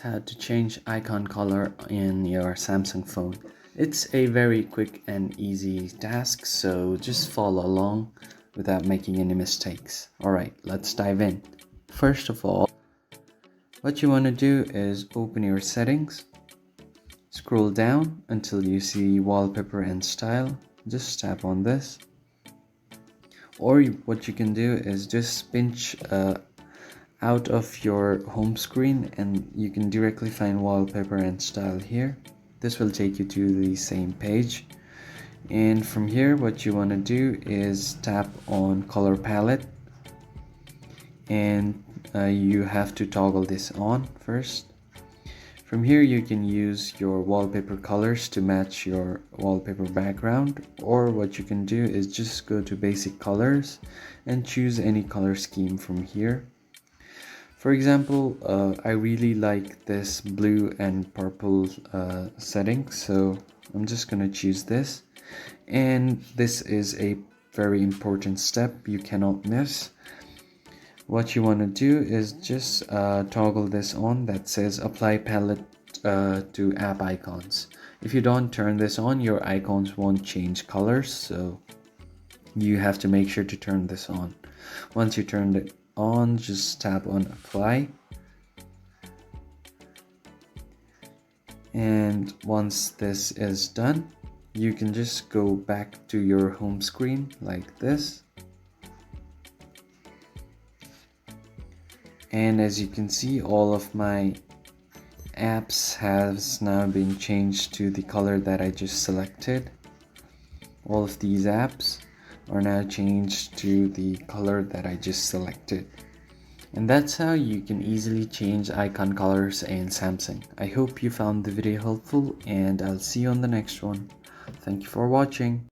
How to change icon color in your Samsung phone. It's a very quick and easy task, so just follow along without making any mistakes. Alright, let's dive in. First of all, what you want to do is open your settings, scroll down until you see wallpaper and style. Just tap on this. Or what you can do is just pinch out of your home screen and you can directly find wallpaper and style here. This will take you to the same page, and from here what you want to do is tap on color palette, and you have to toggle this on first. From here you can use your wallpaper colors to match your wallpaper background, or what you can do is just go to basic colors and choose any color scheme from here. For example, I really like this blue and purple setting, so I'm just gonna choose this. And this is a very important step you cannot miss. What you want to do is just toggle this on that says apply palette to app icons. If you don't turn this on, your icons won't change colors, so you have to make sure to turn this on. Once you turn it on, just tap on apply, and once this is done, you can just go back to your home screen like this. And as you can see, all of my apps has now been changed to the color that I just selected. All of these apps are now changed to the color that I just selected. And that's how you can easily change icon colors in Samsung. I hope you found the video helpful, and I'll see you on the next one. Thank you for watching.